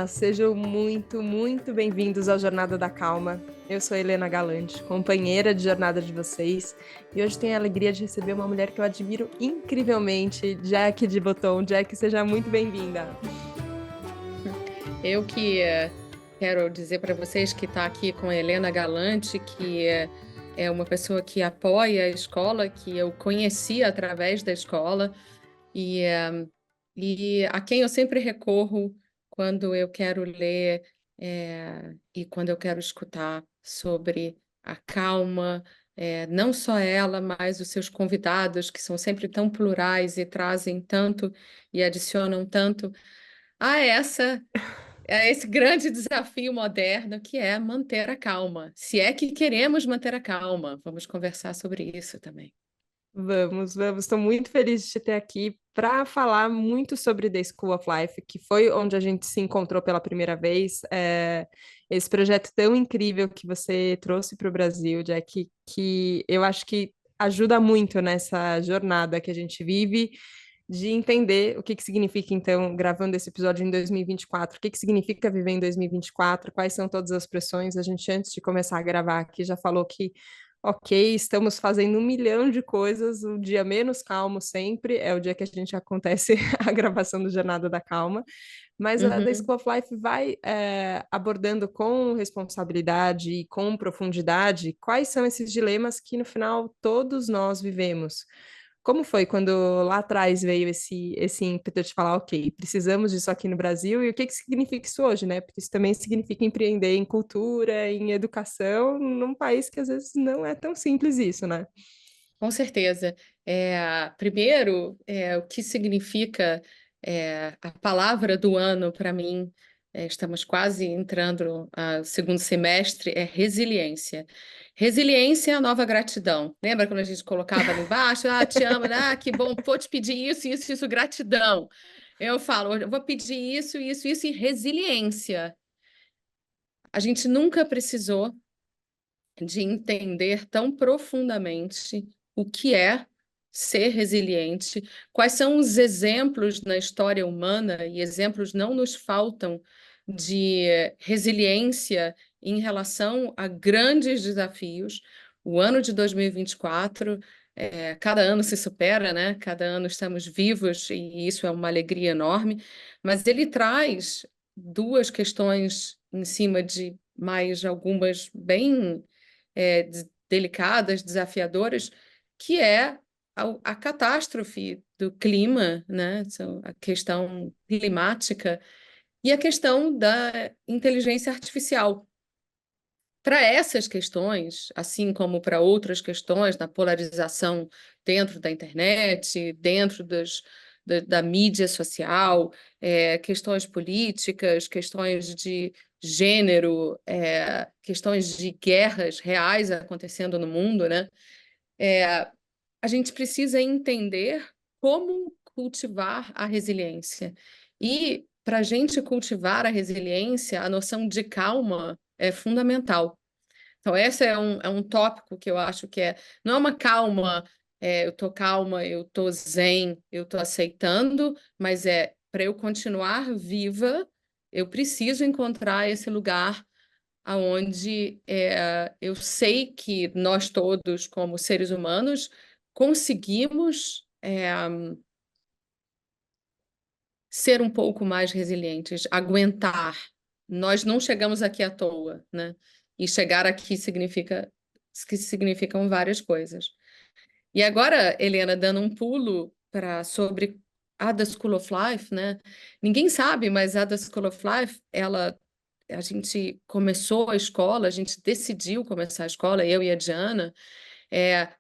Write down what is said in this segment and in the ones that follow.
Olá, sejam muito, muito bem-vindos ao Jornada da Calma. Eu sou Helena Galante, companheira de jornada de vocês, e hoje tenho a alegria de receber uma mulher que eu admiro incrivelmente, Jack de Botton. Jack, seja muito bem-vinda. Eu que quero dizer para vocês que está aqui com a Helena Galante, que é uma pessoa que apoia a escola, que eu conheci através da escola e a quem eu sempre recorro quando eu quero ler e quando eu quero escutar sobre a calma, não só ela, mas os seus convidados, que são sempre tão plurais e trazem tanto e adicionam tanto a esse grande desafio moderno que é manter a calma. Se é que queremos manter a calma, vamos conversar sobre isso também. Vamos, vamos. Estou muito feliz de te ter aqui para falar muito sobre The School of Life, que foi onde a gente se encontrou pela primeira vez. Esse projeto tão incrível que você trouxe para o Brasil, Jack, que eu acho que ajuda muito nessa jornada que a gente vive de entender o que que significa, então, gravando esse episódio em 2024, o que que significa viver em 2024, quais são todas as pressões. A gente, antes de começar a gravar aqui, já falou que ok, estamos fazendo 1 milhão de coisas, o dia menos calmo sempre é o dia que a gente acontece a gravação do Jornada da Calma, mas a The Uhum. School of Life vai abordando com responsabilidade e com profundidade quais são esses dilemas que no final todos nós vivemos. Como foi quando lá atrás veio esse ímpeto de falar, ok, precisamos disso aqui no Brasil, e o que que significa isso hoje, né? Porque isso também significa empreender em cultura, em educação, num país que às vezes não é tão simples isso, né? Com certeza. Primeiro, o que significa a palavra do ano para mim, estamos quase entrando no segundo semestre, é resiliência. Resiliência é a nova gratidão. Lembra quando a gente colocava ali embaixo? Ah, te amo, ah, que bom, vou te pedir isso, isso, isso, gratidão. Eu falo, eu vou pedir isso, isso, isso e resiliência. A gente nunca precisou de entender tão profundamente o que é ser resiliente, quais são os exemplos na história humana, e exemplos não nos faltam de resiliência em relação a grandes desafios. O ano de 2024, cada ano se supera, né? Cada ano estamos vivos e isso é uma alegria enorme, mas ele traz duas questões em cima de mais algumas bem delicadas, desafiadoras, que é a catástrofe do clima, né? A questão climática e a questão da inteligência artificial. Para essas questões, assim como para outras questões da polarização dentro da internet, dentro da mídia social, questões políticas, questões de gênero, questões de guerras reais acontecendo no mundo, né? A gente precisa entender como cultivar a resiliência. E para a gente cultivar a resiliência, a noção de calma é fundamental. Então, esse é um tópico que eu acho que não é uma calma, eu tô calma, eu tô zen, eu tô aceitando, mas para eu continuar viva, eu preciso encontrar esse lugar aonde eu sei que nós todos, como seres humanos, conseguimos ser um pouco mais resilientes, aguentar. Nós não chegamos aqui à toa, né? E chegar aqui significam várias coisas. E agora, Helena, dando um pulo sobre a The School of Life, né? Ninguém sabe, mas a The School of Life, a gente começou a escola, a gente decidiu começar a escola, eu e a Diana,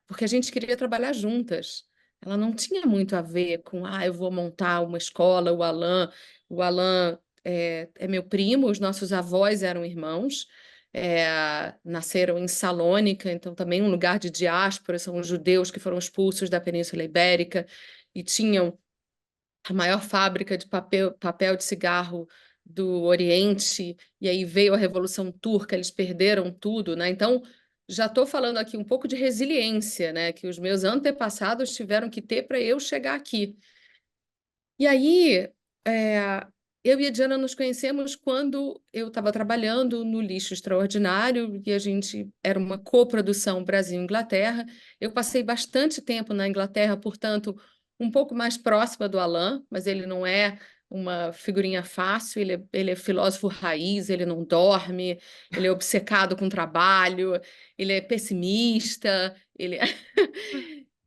porque a gente queria trabalhar juntas. Ela não tinha muito a ver com, eu vou montar uma escola, o Alan é meu primo, os nossos avós eram irmãos, nasceram em Salônica, então também um lugar de diáspora, são os judeus que foram expulsos da Península Ibérica e tinham a maior fábrica de papel de cigarro do Oriente, e aí veio a Revolução Turca, eles perderam tudo, né? Então, já estou falando aqui um pouco de resiliência, né? Que os meus antepassados tiveram que ter para eu chegar aqui. E aí, eu e a Diana nos conhecemos quando eu estava trabalhando no Lixo Extraordinário e a gente era uma coprodução Brasil-Inglaterra. Eu passei bastante tempo na Inglaterra, portanto, um pouco mais próxima do Alain, mas ele não é uma figurinha fácil, ele é filósofo raiz, ele não dorme, ele é obcecado com trabalho, ele é pessimista,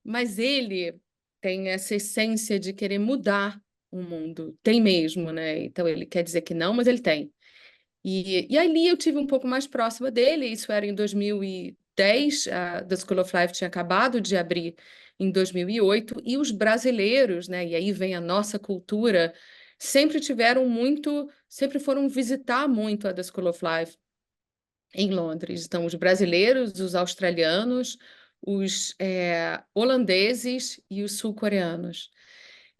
mas ele tem essa essência de querer mudar o mundo. Tem mesmo, né? Então ele quer dizer que não, mas ele tem. E ali eu tive um pouco mais próxima dele, isso era em 2010, a The School of Life tinha acabado de abrir em 2008, e os brasileiros, né? E aí vem a nossa cultura, sempre foram visitar muito a The School of Life em Londres. Então, os brasileiros, os australianos, os holandeses e os sul-coreanos.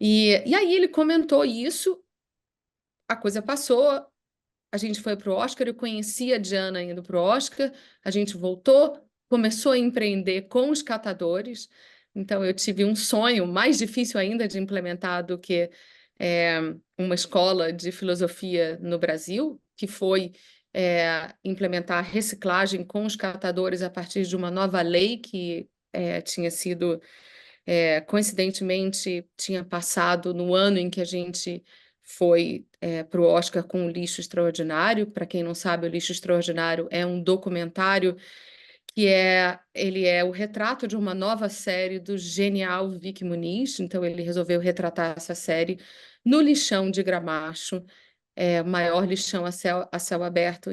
E aí ele comentou isso, a coisa passou, a gente foi para o Oscar, eu conheci a Diana indo para o Oscar, a gente voltou, começou a empreender com os catadores, então eu tive um sonho mais difícil ainda de implementar do que é, uma escola de filosofia no Brasil, que foi implementar a reciclagem com os catadores a partir de uma nova lei que tinha sido coincidentemente, tinha passado no ano em que a gente foi para o Oscar com o Lixo Extraordinário. Para quem não sabe, o Lixo Extraordinário é um documentário ele é o retrato de uma nova série do genial Vic Muniz. Então, ele resolveu retratar essa série no lixão de Gramacho, o maior lixão a céu aberto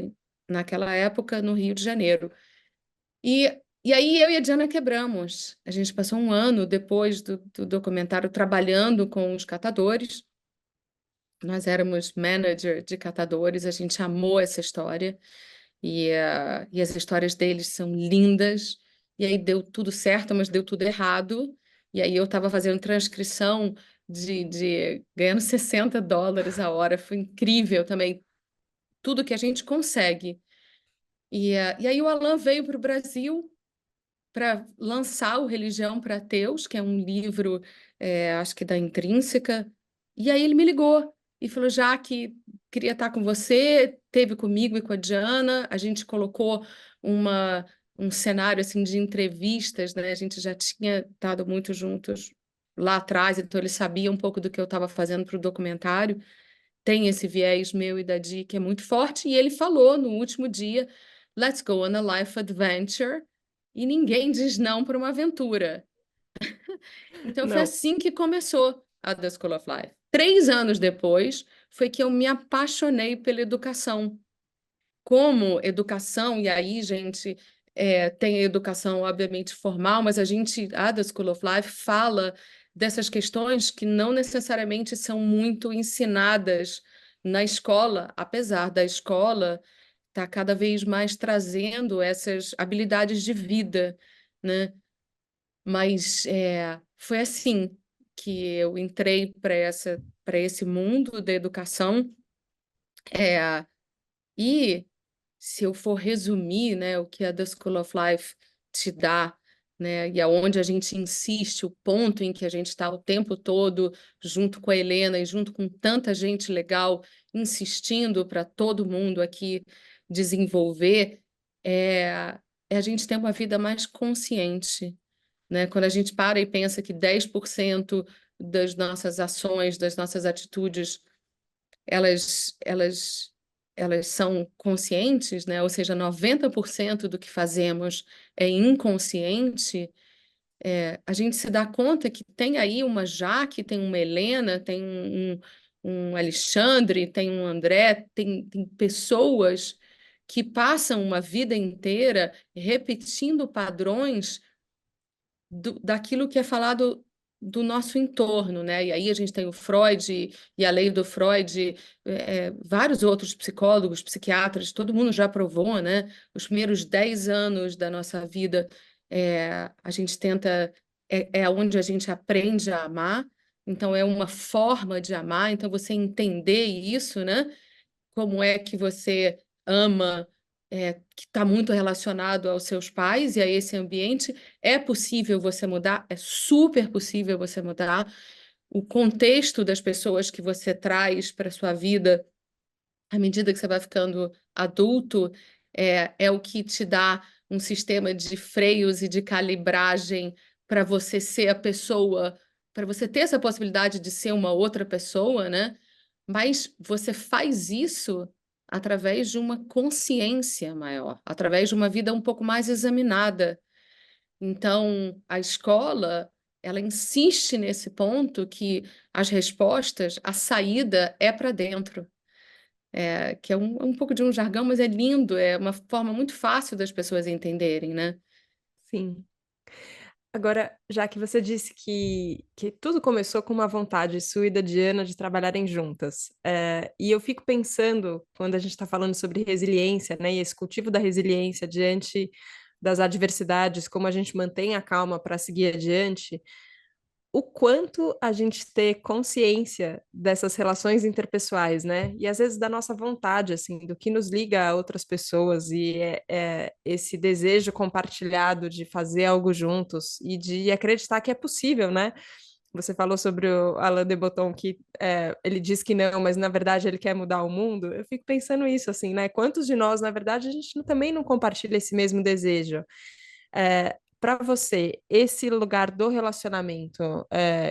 naquela época, no Rio de Janeiro. E aí eu e a Diana quebramos. A gente passou um ano depois do documentário trabalhando com os catadores. Nós éramos manager de catadores, a gente amou essa história. E as histórias deles são lindas. E aí deu tudo certo, mas deu tudo errado. E aí eu estava fazendo transcrição ganhando US$ 60 a hora. Foi incrível também. Tudo que a gente consegue. E aí o Alan veio para o Brasil para lançar o Religião para Ateus, que é um livro, acho que da Intrínseca. E aí ele me ligou e falou: já que queria estar com você, teve comigo e com a Diana, a gente colocou um cenário assim de entrevistas, né? A gente já tinha estado muito juntos lá atrás, então ele sabia um pouco do que eu estava fazendo para o documentário. Tem esse viés meu e da Di que é muito forte, e ele falou no último dia: Let's go on a life adventure. E ninguém diz não para uma aventura. Então foi Não. assim que começou a The School of Life. 3 anos depois foi que eu me apaixonei pela educação. Como educação, e aí, gente, tem a educação, obviamente, formal, mas a The School of Life fala dessas questões que não necessariamente são muito ensinadas na escola, apesar da escola estar cada vez mais trazendo essas habilidades de vida, né? Mas foi assim que eu entrei para esse mundo da educação. E se eu for resumir, né, o que a The School of Life te dá, né, e aonde a gente insiste, o ponto em que a gente está o tempo todo junto com a Helena e junto com tanta gente legal, insistindo para todo mundo aqui desenvolver, é a gente ter uma vida mais consciente, né? Quando a gente para e pensa que 10% das nossas ações, das nossas atitudes elas, elas, elas são conscientes, né? Ou seja, 90% do que fazemos é inconsciente, a gente se dá conta que tem aí uma Jaque, tem uma Helena, tem um Alexandre, tem um André, tem pessoas que passam uma vida inteira repetindo padrões daquilo que é falado do nosso entorno, né? E aí a gente tem o Freud e a lei do Freud, vários outros psicólogos, psiquiatras, todo mundo já provou, né? Os primeiros 10 anos da nossa vida, a gente tenta, é onde a gente aprende a amar, então é uma forma de amar, então você entender isso, né? Como é que você ama, que está muito relacionado aos seus pais e a esse ambiente. É possível você mudar, é super possível você mudar. o contexto das pessoas que você traz para a sua vida à medida que você vai ficando adulto, é o que te dá um sistema de freios e de calibragem para você ser a pessoa, para você ter essa possibilidade de ser uma outra pessoa, né? Mas você faz isso através de uma consciência maior, através de uma vida um pouco mais examinada. Então, a escola, ela insiste nesse ponto que as respostas, a saída é para dentro. Que é um pouco de um jargão, mas é lindo, é uma forma muito fácil das pessoas entenderem, né? Sim. Agora, já que você disse que tudo começou com uma vontade sua e da Diana de trabalharem juntas, e eu fico pensando, quando a gente está falando sobre resiliência, né, e esse cultivo da resiliência diante das adversidades, como a gente mantém a calma para seguir adiante, o quanto a gente ter consciência dessas relações interpessoais, né? E às vezes da nossa vontade, assim, do que nos liga a outras pessoas e é esse desejo compartilhado de fazer algo juntos e de acreditar que é possível, né? Você falou sobre o Alain de Botton, que ele diz que não, mas na verdade ele quer mudar o mundo. Eu fico pensando isso, assim, né? Quantos de nós, na verdade, a gente também não compartilha esse mesmo desejo? Para você, esse lugar do relacionamento,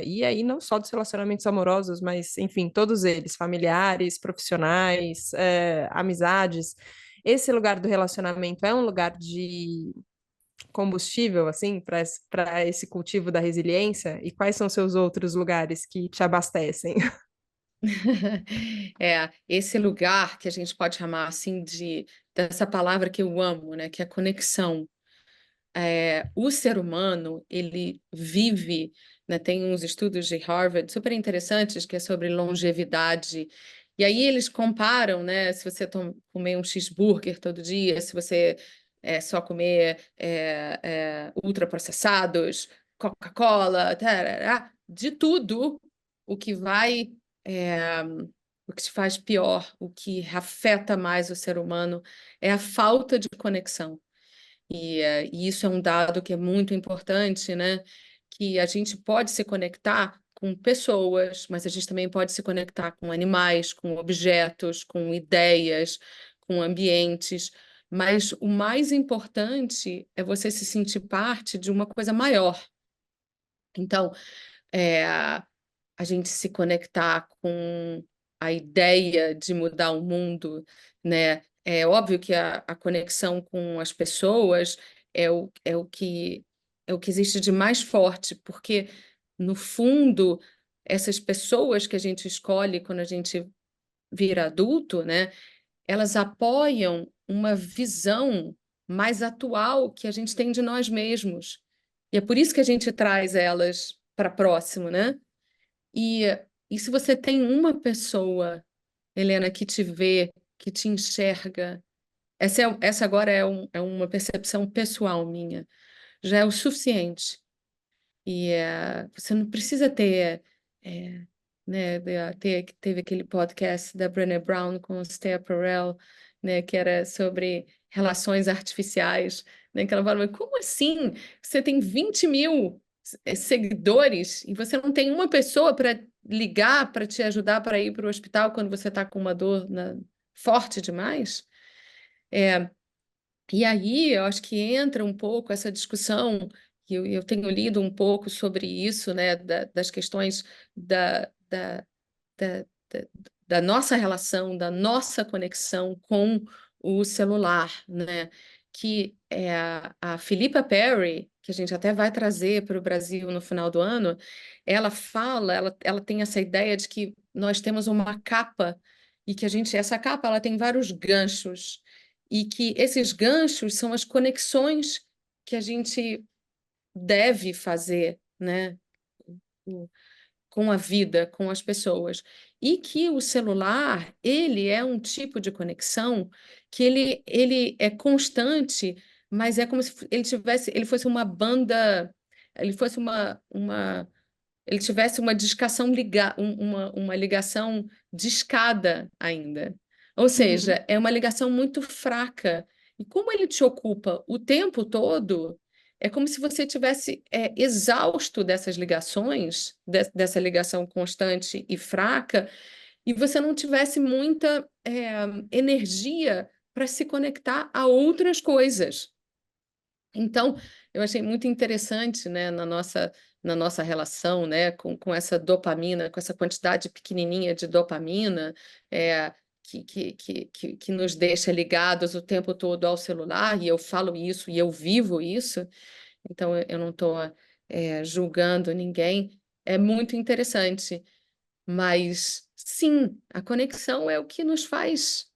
e aí não só dos relacionamentos amorosos, mas, enfim, todos eles, familiares, profissionais, amizades, esse lugar do relacionamento é um lugar de combustível, assim, para esse cultivo da resiliência? E quais são seus outros lugares que te abastecem? Esse lugar que a gente pode chamar assim dessa palavra que eu amo, né? Que é conexão. O ser humano, ele vive, né, tem uns estudos de Harvard super interessantes que é sobre longevidade. E aí eles comparam, né, se você comer um cheeseburger todo dia, se você só comer ultraprocessados, Coca-Cola, tarará, de tudo, o que vai, é, o que te faz pior, o que afeta mais o ser humano é a falta de conexão. E isso é um dado que é muito importante, né? Que a gente pode se conectar com pessoas, mas a gente também pode se conectar com animais, com objetos, com ideias, com ambientes. Mas o mais importante é você se sentir parte de uma coisa maior. Então, a gente se conectar com a ideia de mudar o mundo, né? É óbvio que a conexão com as pessoas é o que existe de mais forte, porque, no fundo, essas pessoas que a gente escolhe quando a gente vira adulto, né? Elas apoiam uma visão mais atual que a gente tem de nós mesmos. E é por isso que a gente traz elas para próximo, né? E, e se você tem uma pessoa, Helena, que te vê, que te enxerga, essa agora é uma percepção pessoal minha, já é o suficiente. Você não precisa ter, né, teve aquele podcast da Brené Brown com a Esther Perel, né, que era sobre relações artificiais, né, que ela falava, como assim? Você tem 20.000 seguidores e você não tem uma pessoa para ligar para te ajudar para ir para o hospital quando você está com uma dor forte demais? É, e aí, eu acho que entra um pouco essa discussão, que eu tenho lido um pouco sobre isso, né, das questões da, da, da, da nossa relação, da nossa conexão com o celular, né? Que é a Philippa Perry, que a gente até vai trazer para o Brasil no final do ano, ela fala, ela tem essa ideia de que nós temos uma capa e que essa capa ela tem vários ganchos e que esses ganchos são as conexões que a gente deve fazer, né? Com a vida, com as pessoas. E que o celular, ele é um tipo de conexão que ele é constante, mas é como se ele fosse uma banda, ele fosse ele tivesse uma discação uma ligação discada ainda. Ou Uhum. seja, é uma ligação muito fraca. E como ele te ocupa o tempo todo, é como se você tivesse exausto dessas ligações, dessa ligação constante e fraca, e você não tivesse muita energia para se conectar a outras coisas. Então, eu achei muito interessante, né, na nossa relação, né, com essa dopamina, com essa quantidade pequenininha de dopamina, é, que nos deixa ligados o tempo todo ao celular, e eu falo isso e eu vivo isso, então eu não estou julgando ninguém. É muito interessante, mas sim, a conexão é o que nos faz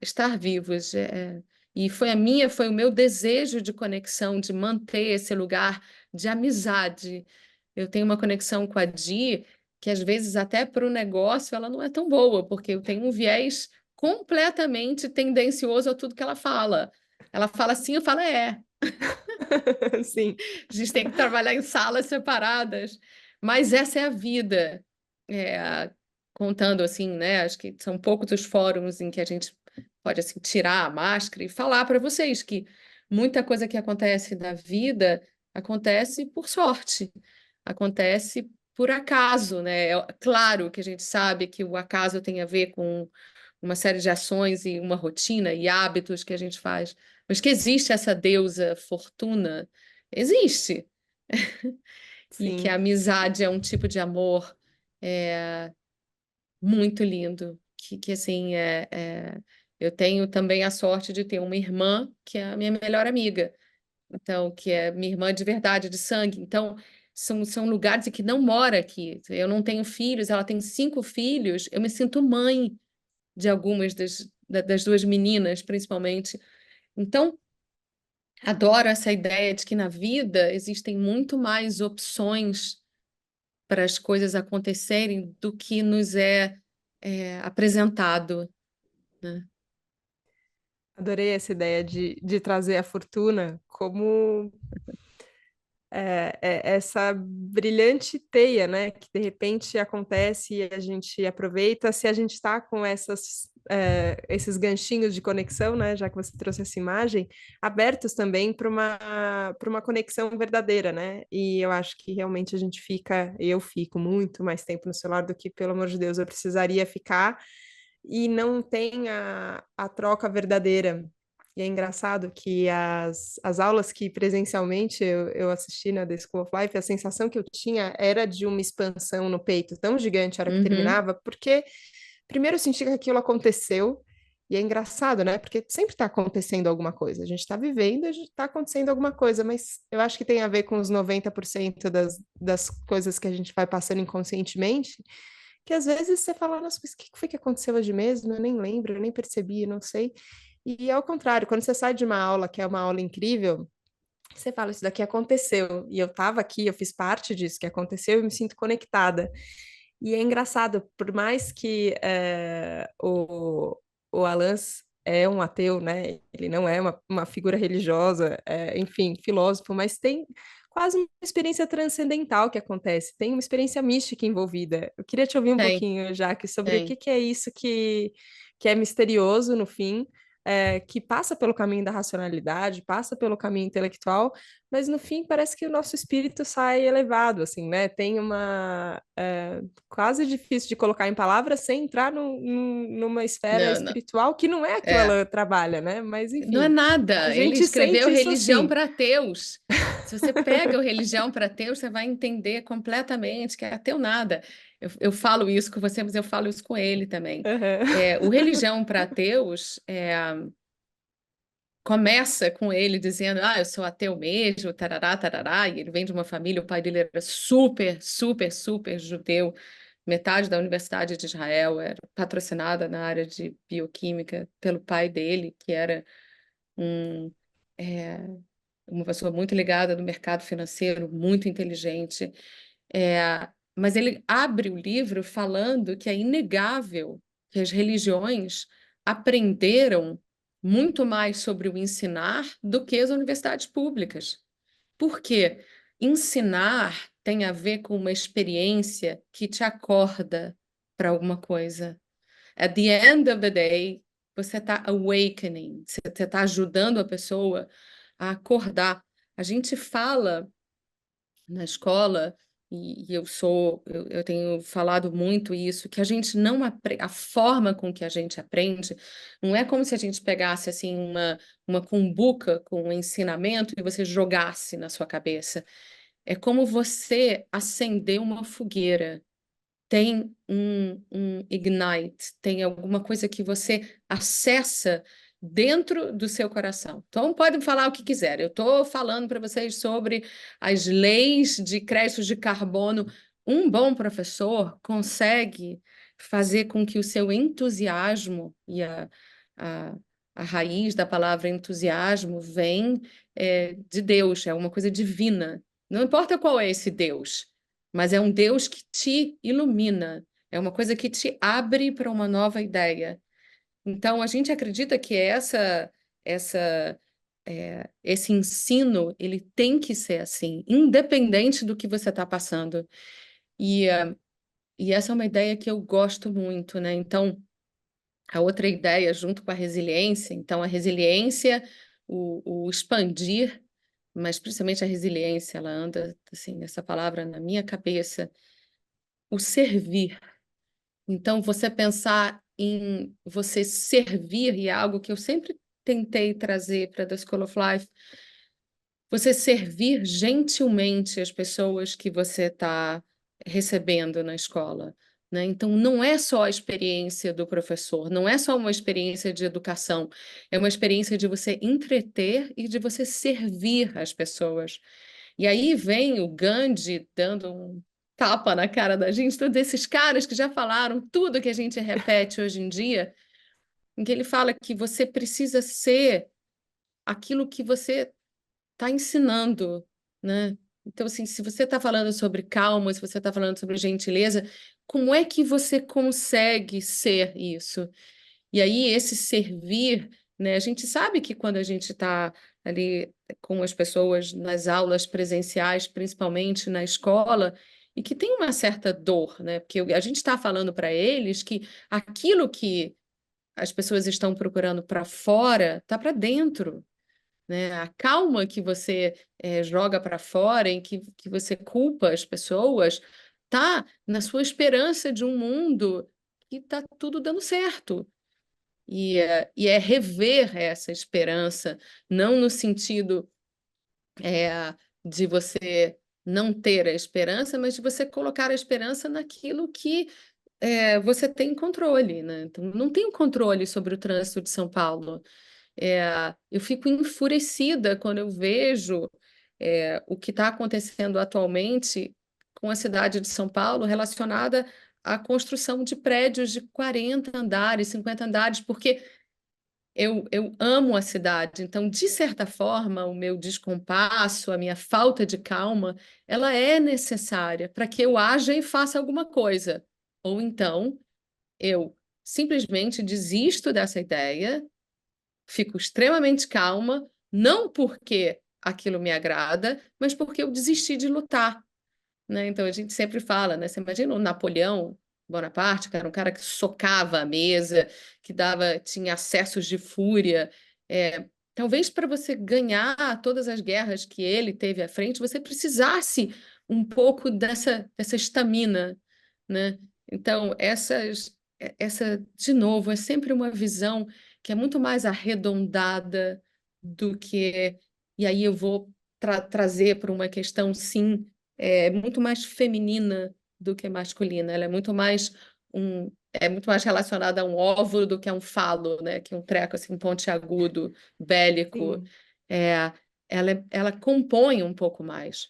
estar vivos. E foi o meu desejo de conexão, de manter esse lugar de amizade. Eu tenho uma conexão com a Di, que às vezes até para o negócio ela não é tão boa, porque eu tenho um viés completamente tendencioso a tudo que ela fala. Ela fala assim, eu falo é. Sim, A gente tem que trabalhar em salas separadas, mas essa é a vida. É, contando assim, né? Acho que são poucos os fóruns em que a gente pode assim tirar a máscara e falar para vocês que muita coisa que acontece na vida acontece por sorte, acontece por acaso, né? É claro que a gente sabe que o acaso tem a ver com uma série de ações e uma rotina e hábitos que a gente faz, mas que existe essa deusa Fortuna, existe, e que a sim. amizade é um tipo de amor é, muito lindo, que assim, eu tenho também a sorte de ter uma irmã que é a minha melhor amiga, então, que é minha irmã de verdade, de sangue, então, são lugares em que não mora aqui, eu não tenho filhos, ela tem 5 filhos, eu me sinto mãe de algumas das duas meninas, principalmente, então, adoro essa ideia de que na vida existem muito mais opções para as coisas acontecerem do que nos apresentado, né? Adorei essa ideia de trazer a fortuna como essa brilhante teia, né? Que de repente acontece e a gente aproveita. Se a gente está com esses ganchinhos de conexão, né? Já que você trouxe essa imagem, abertos também para uma conexão verdadeira, né? E eu acho que realmente eu fico muito mais tempo no celular do que, pelo amor de Deus, eu precisaria ficar e não tem a troca verdadeira. E é engraçado que as aulas que presencialmente eu assisti na The School of Life, a sensação que eu tinha era de uma expansão no peito tão gigante a hora que Uhum. terminava, porque primeiro eu senti que aquilo aconteceu, e é engraçado, né? Porque sempre está acontecendo alguma coisa. A gente está vivendo, a gente está acontecendo alguma coisa, mas eu acho que tem a ver com os 90% das coisas que a gente vai passando inconscientemente, que às vezes você fala, nossa, mas o que foi que aconteceu hoje mesmo? Eu nem lembro, eu nem percebi, eu não sei. E ao contrário, quando você sai de uma aula que é uma aula incrível, você fala, isso daqui aconteceu, e eu estava aqui, eu fiz parte disso que aconteceu, e me sinto conectada. E é engraçado, por mais que o Alan é um ateu, né? Ele não é uma figura religiosa, enfim, filósofo, mas tem quase uma experiência transcendental que acontece, tem uma experiência mística envolvida. Eu queria te ouvir um Tem, pouquinho, Jaque, sobre o que tem. que é isso que é misterioso no fim, que passa pelo caminho da racionalidade, passa pelo caminho intelectual, mas no fim parece que o nosso espírito sai elevado, assim, né? Tem uma quase difícil de colocar em palavras sem entrar numa esfera Não, não. espiritual que não é a que o É. Alan trabalha, né? Mas Não é enfim, a nada. Ele gente escreveu sente isso Religião assim. para Ateus. Se você pega o Religião para Ateus, você vai entender completamente que é ateu nada. Eu falo isso com você, mas eu falo isso com ele também. Aham. O Religião para Ateus começa com ele dizendo: Ah, eu sou ateu mesmo, tarará, tarará. E ele vem de uma família, o pai dele era super, super, super judeu. Metade da Universidade de Israel era patrocinada na área de bioquímica pelo pai dele, que era um, é, uma pessoa muito ligada no mercado financeiro, muito inteligente. Mas ele abre o livro falando que é inegável que as religiões aprenderam muito mais sobre o ensinar do que as universidades públicas. Por quê? Ensinar tem a ver com uma experiência que te acorda para alguma coisa. At the end of the day, você está awakening, você está ajudando a pessoa a acordar. A gente fala na escola, e eu tenho falado muito isso, que a gente não a forma com que a gente aprende não é como se a gente pegasse assim uma cumbuca com um ensinamento e você jogasse na sua cabeça. É como você acender uma fogueira. Tem um ignite, tem alguma coisa que você acessa dentro do seu coração. Então, podem falar o que quiser. Eu estou falando para vocês sobre as leis de créditos de carbono. Um bom professor consegue fazer com que o seu entusiasmo e a, a raiz da palavra entusiasmo vem de Deus, é uma coisa divina. Não importa qual é esse Deus, mas é um Deus que te ilumina, é uma coisa que te abre para uma nova ideia. Então, a gente acredita que essa, esse ensino ele tem que ser assim, independente do que você está passando. E, e essa é uma ideia que eu gosto muito, né? Então, a outra ideia, junto com a resiliência, então a resiliência, o expandir, mas principalmente a resiliência, ela anda, assim, essa palavra na minha cabeça, o servir. Então, você pensar em você servir, e é algo que eu sempre tentei trazer para a The School of Life, você servir gentilmente as pessoas que você está recebendo na escola, né? Então, não é só a experiência do professor, não é só uma experiência de educação, é uma experiência de você entreter e de você servir as pessoas. E aí vem o Gandhi dando um tapa na cara da gente, todos esses caras que já falaram tudo que a gente repete hoje em dia, em que ele fala que você precisa ser aquilo que você está ensinando, né? Então, assim, se você está falando sobre calma, se você está falando sobre gentileza, como é que você consegue ser isso? E aí, esse servir, né? A gente sabe que quando a gente está ali com as pessoas nas aulas presenciais, principalmente na escola, e que tem uma certa dor, né? Porque a gente está falando para eles que aquilo que as pessoas estão procurando para fora está para dentro, né? A calma que você joga para fora, em que você culpa as pessoas, tá na sua esperança de um mundo que está tudo dando certo. E é rever essa esperança, não no sentido de você não ter a esperança, mas de você colocar a esperança naquilo que você tem controle, né? Então, não tenho controle sobre o trânsito de São Paulo. Eu fico enfurecida quando eu vejo o que está acontecendo atualmente com a cidade de São Paulo relacionada à construção de prédios de 40 andares, 50 andares, porque eu amo a cidade, então, de certa forma, o meu descompasso, a minha falta de calma, ela é necessária para que eu haja e faça alguma coisa. Ou então, eu simplesmente desisto dessa ideia, fico extremamente calma, não porque aquilo me agrada, mas porque eu desisti de lutar, né? Então a gente sempre fala, né? Você imagina o Napoleão Bonaparte, que era um cara que socava a mesa, que tinha acessos de fúria. Talvez para você ganhar todas as guerras que ele teve à frente, você precisasse um pouco dessa estamina, né? Então, essa, de novo, é sempre uma visão que é muito mais arredondada do que. E aí eu vou trazer para uma questão, sim, muito mais feminina do que masculina. Ela é muito mais relacionada a um óvulo do que a um falo, né? Que é um treco assim, pontiagudo, bélico. Sim. É, ela compõe um pouco mais.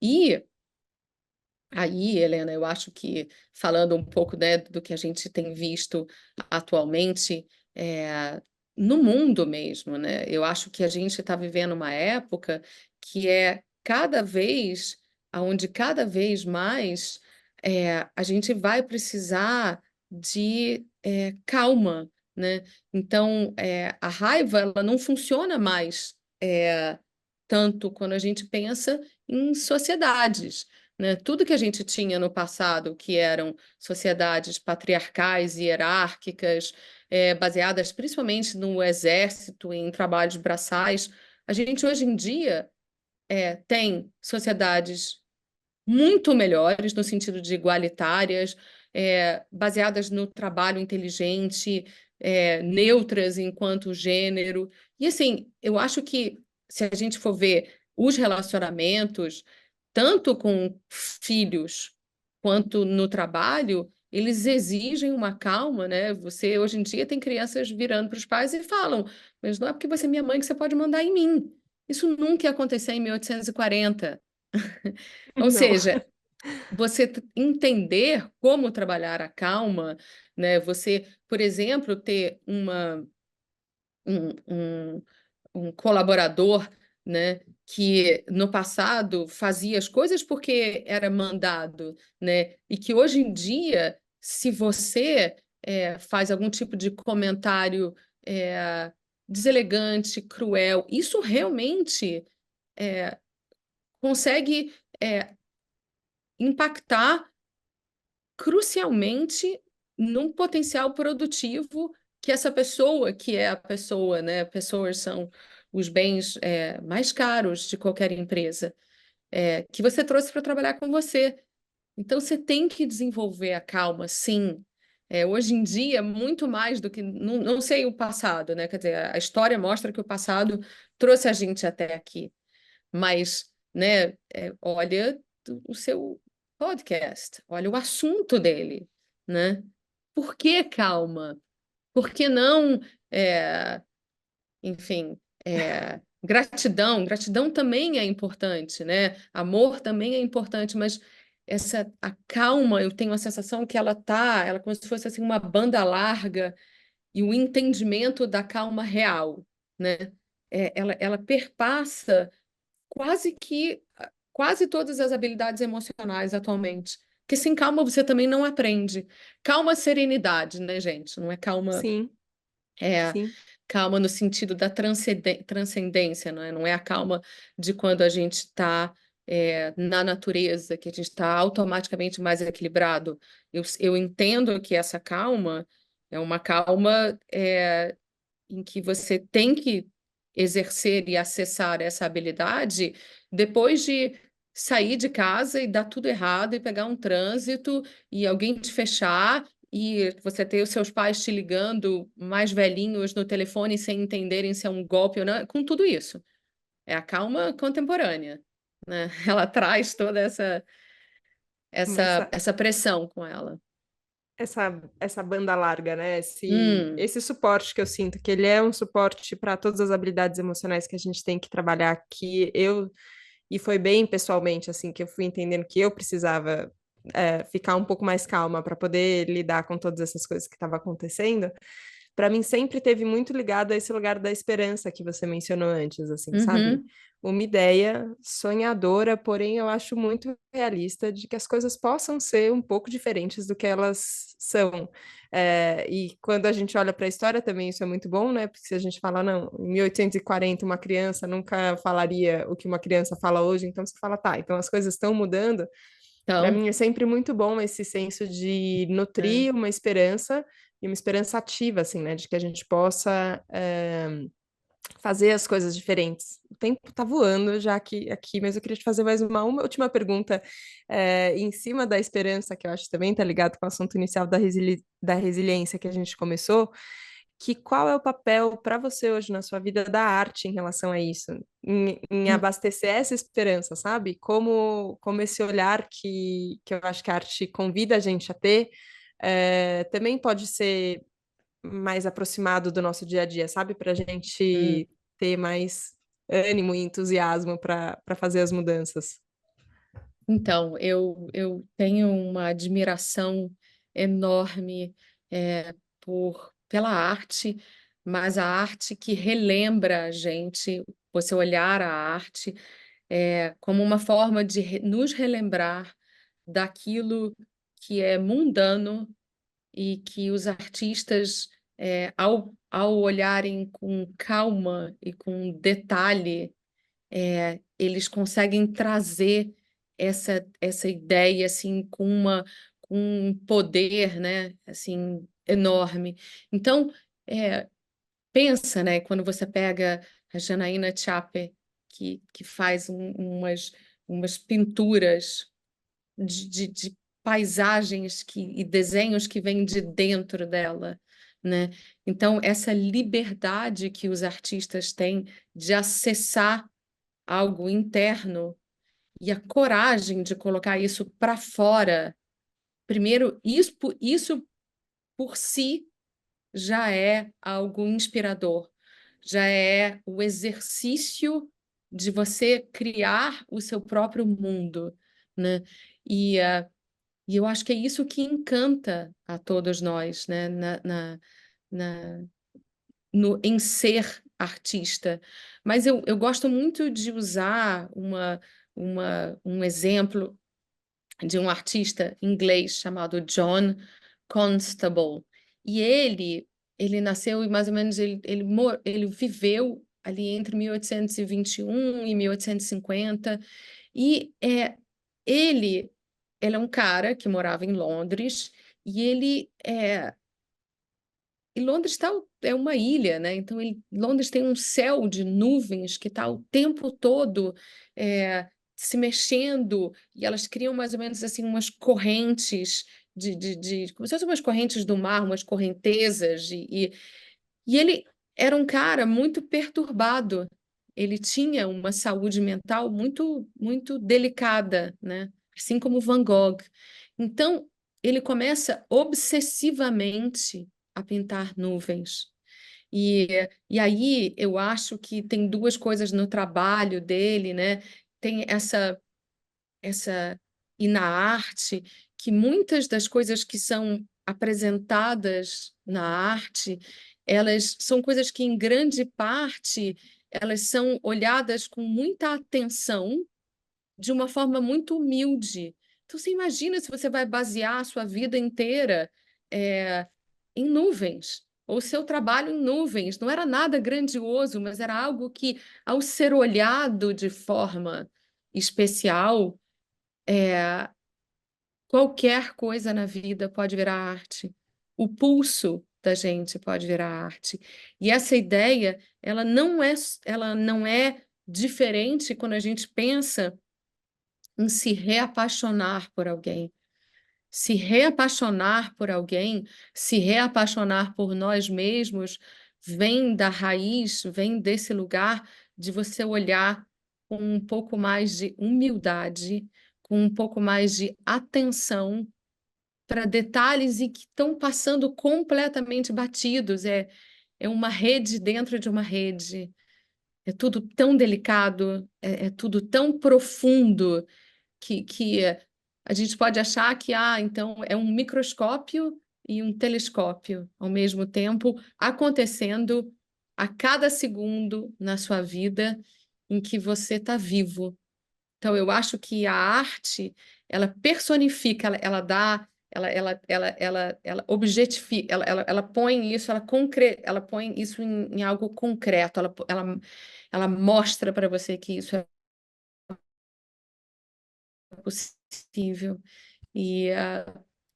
E aí, Helena, eu acho que falando um pouco, né, do que a gente tem visto atualmente, no mundo mesmo, né? Eu acho que a gente está vivendo uma época que é onde cada vez mais a gente vai precisar de calma, né? Então, a raiva ela não funciona mais tanto quando a gente pensa em sociedades, né? Tudo que a gente tinha no passado, que eram sociedades patriarcais e hierárquicas, baseadas principalmente no exército, em trabalhos braçais, a gente hoje em dia tem sociedades muito melhores, no sentido de igualitárias, baseadas no trabalho inteligente, neutras enquanto gênero. E assim, eu acho que se a gente for ver os relacionamentos, tanto com filhos quanto no trabalho, eles exigem uma calma, né? Você hoje em dia tem crianças virando para os pais e falam, mas não é porque você é minha mãe que você pode mandar em mim. Isso nunca ia acontecer em 1840. Ou Não. seja, você entender como trabalhar a calma, né? Você, por exemplo, ter um, um, um colaborador, né, que no passado fazia as coisas porque era mandado, né, e que hoje em dia, se você faz algum tipo de comentário deselegante, cruel, isso realmente consegue impactar crucialmente num potencial produtivo que essa pessoa, que é a pessoa, né? Pessoas são os bens mais caros de qualquer empresa, que você trouxe para trabalhar com você. Então, você tem que desenvolver a calma, sim. Hoje em dia, muito mais do que. Não, não sei o passado, né? Quer dizer, a história mostra que o passado trouxe a gente até aqui. Mas, né, olha o seu podcast, olha o assunto dele, né? Por que calma? Por que não, é, enfim, gratidão? Gratidão também é importante, né? Amor também é importante, mas a calma, eu tenho a sensação que ela é como se fosse assim uma banda larga e o entendimento da calma real, né? Ela perpassa quase todas as habilidades emocionais atualmente. Porque sem calma você também não aprende. Calma, serenidade, né, gente? Não é calma, Sim, é sim. calma no sentido da transcendência, não é? Não é a calma de quando a gente está na natureza, que a gente está automaticamente mais equilibrado. Eu entendo que essa calma é uma calma em que você tem que exercer e acessar essa habilidade depois de sair de casa e dar tudo errado e pegar um trânsito e alguém te fechar e você ter os seus pais te ligando mais velhinhos no telefone sem entenderem se é um golpe ou não, com tudo isso. É a calma contemporânea, né? Ela traz toda essa Mas essa essa pressão com ela. essa banda larga, né? Hum, Esse suporte que eu sinto, que ele é um suporte para todas as habilidades emocionais que a gente tem que trabalhar aqui. E foi bem pessoalmente, assim, que eu fui entendendo que eu precisava ficar um pouco mais calma para poder lidar com todas essas coisas que estavam acontecendo. Para mim sempre teve muito ligado a esse lugar da esperança que você mencionou antes, assim, sabe? uhum. Uma ideia sonhadora, porém eu acho muito realista de que as coisas possam ser um pouco diferentes do que elas são. E quando a gente olha para a história também isso é muito bom, né? Porque se a gente fala, não, em 1840 uma criança nunca falaria o que uma criança fala hoje, então você fala, tá, então as coisas estão mudando. Para Então, mim é sempre muito bom esse senso de é. nutrir uma esperança e uma esperança ativa, assim, né? De que a gente possa fazer as coisas diferentes. O tempo tá voando já aqui, mas eu queria te fazer mais uma última pergunta em cima da esperança, que eu acho que também tá ligado com o assunto inicial da resiliência que a gente começou, que qual é o papel para você hoje na sua vida da arte em relação a isso? Em Hum. abastecer essa esperança, sabe? Como esse olhar que eu acho que a arte convida a gente a ter, também pode ser mais aproximado do nosso dia a dia, sabe? Para a Hum. gente ter mais ânimo e entusiasmo para fazer as mudanças. Então, eu tenho uma admiração enorme pela arte, mas a arte que relembra a gente, você olhar a arte como uma forma de nos relembrar daquilo que é mundano e que os artistas, ao olharem com calma e com detalhe, eles conseguem trazer essa ideia assim com um poder, né, assim enorme. Então, pensa, né, quando você pega a Janaína Chape, que faz umas pinturas de paisagens e desenhos que vêm de dentro dela, né? Então, essa liberdade que os artistas têm de acessar algo interno e a coragem de colocar isso para fora, primeiro, isso por si já é algo inspirador, já é o exercício de você criar o seu próprio mundo, né? E, e eu acho que é isso que encanta a todos nós, né? Na, em ser artista. Mas eu gosto muito de usar um exemplo de um artista inglês chamado John Constable. E ele nasceu e mais ou menos ele viveu ali entre 1821 e 1850 e ele ele é um cara que morava em Londres e e Londres é uma ilha, né? Então, Londres tem um céu de nuvens que está o tempo todo se mexendo, e elas criam mais ou menos assim umas correntes como se fossem umas correntes do mar, umas correntezas, e ele era um cara muito perturbado. Ele tinha uma saúde mental muito, muito delicada, né? Assim como Van Gogh. Então, ele começa obsessivamente a pintar nuvens. E, e aí eu acho que tem duas coisas no trabalho dele, né? Tem essa e na arte que muitas das coisas que são apresentadas na arte, elas são coisas que em grande parte elas são olhadas com muita atenção de uma forma muito humilde. Então, você imagina se você vai basear a sua vida inteira é, em nuvens, ou seu trabalho em nuvens. Não era nada grandioso, mas era algo que, ao ser olhado de forma especial, qualquer coisa na vida pode virar arte. O pulso da gente pode virar arte. E essa ideia, ela não é diferente quando a gente pensa em se reapaixonar por alguém. Se reapaixonar por alguém, se reapaixonar por nós mesmos, vem da raiz, vem desse lugar de você olhar com um pouco mais de humildade, com um pouco mais de atenção para detalhes e que estão passando completamente batidos. É uma rede dentro de uma rede. É tudo tão delicado, é tudo tão profundo que a gente pode achar que, então é um microscópio e um telescópio ao mesmo tempo acontecendo a cada segundo na sua vida em que você está vivo. Então, eu acho que a arte, ela personifica, ela dá, ela objetifica, ela põe isso, ela põe isso em algo concreto, ela mostra para você que isso é possível. E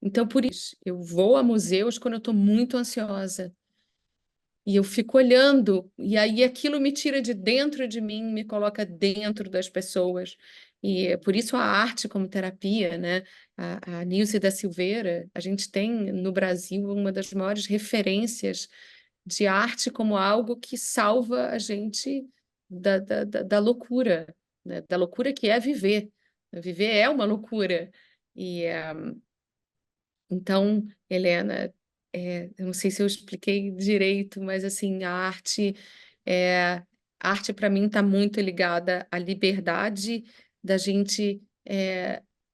então, por isso, eu vou a museus quando eu estou muito ansiosa. E eu fico olhando, e aí aquilo me tira de dentro de mim, me coloca dentro das pessoas. E é por isso a arte como terapia, né? A Nilce da Silveira, a gente tem no Brasil uma das maiores referências de arte como algo que salva a gente da loucura, né? Da loucura que é viver. Viver é uma loucura. E então, Helena, eu não sei se eu expliquei direito, mas assim, é, a arte para mim está muito ligada à liberdade da gente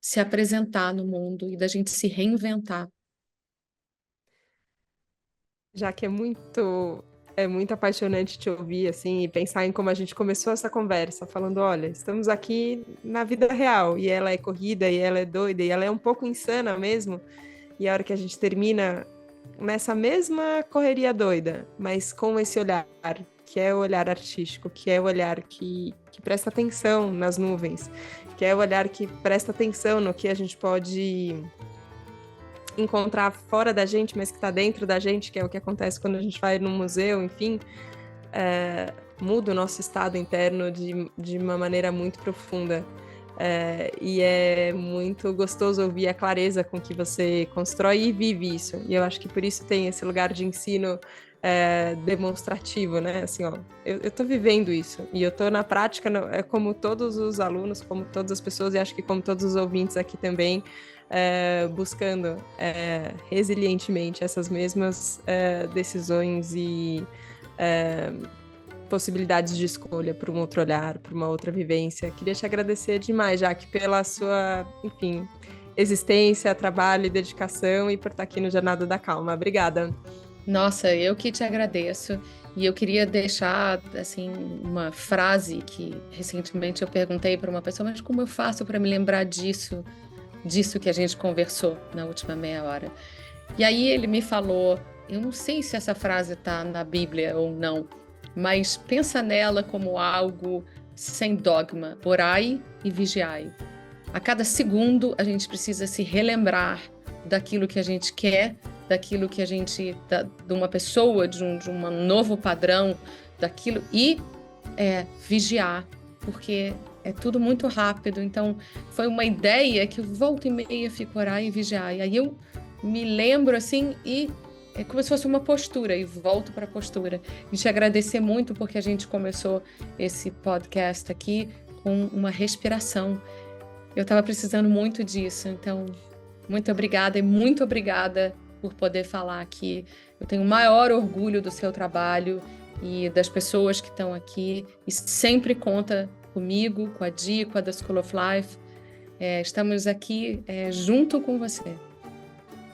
se apresentar no mundo e da gente se reinventar. Já que é muito apaixonante te ouvir assim e pensar em como a gente começou essa conversa, falando, olha, estamos aqui na vida real e ela é corrida e ela é doida e ela é um pouco insana mesmo. E a hora que a gente termina nessa mesma correria doida, mas com esse olhar, que é o olhar artístico, que é o olhar que presta atenção nas nuvens, que é o olhar que presta atenção no que a gente pode encontrar fora da gente, mas que está dentro da gente, que é o que acontece quando a gente vai no museu, enfim. muda o nosso estado interno de uma maneira muito profunda. E é muito gostoso ouvir a clareza com que você constrói e vive isso. E eu acho que por isso tem esse lugar de ensino demonstrativo, né? Assim, ó, eu tô vivendo isso e eu tô na prática, como todos os alunos, como todas as pessoas, e acho que como todos os ouvintes aqui também, buscando resilientemente essas mesmas decisões e possibilidades de escolha para um outro olhar, para uma outra vivência. Queria te agradecer demais, Jaque, pela sua, enfim, existência, trabalho e dedicação e por estar aqui no Jornada da Calma. Obrigada. Nossa, eu que te agradeço. E eu queria deixar, assim, uma frase que recentemente eu perguntei para uma pessoa, mas como eu faço para me lembrar disso que a gente conversou na última meia hora? E aí ele me falou, eu não sei se essa frase está na Bíblia ou não, mas pensa nela como algo sem dogma, orai e vigiai. A cada segundo a gente precisa se relembrar daquilo que a gente quer, daquilo que a gente, de uma pessoa, de um novo padrão, daquilo, e vigiar, porque é tudo muito rápido. Então, foi uma ideia que volta e meia fico orar e vigiar. E aí eu me lembro assim e é como se fosse uma postura e volto para a postura. E te agradecer muito porque a gente começou esse podcast aqui com uma respiração. Eu estava precisando muito disso, então muito obrigada e muito obrigada por poder falar aqui. Eu tenho o maior orgulho do seu trabalho e das pessoas que estão aqui e sempre conta comigo, com a Di, com a The School of Life. Estamos aqui junto com você.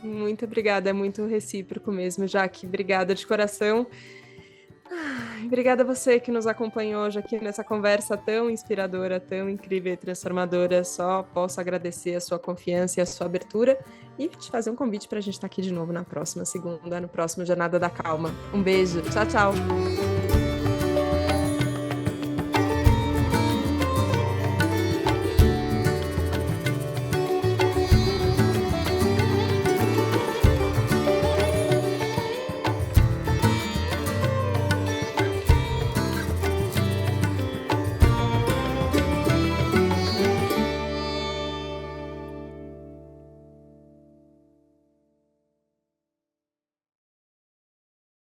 Muito obrigada, é muito recíproco mesmo, Jaque. Obrigada de coração. Obrigada a você que nos acompanhou hoje aqui nessa conversa tão inspiradora, tão incrível e transformadora. Só posso agradecer a sua confiança e a sua abertura e te fazer um convite para a gente estar aqui de novo na próxima segunda, no próximo Jornada da Calma. Um beijo, tchau, tchau!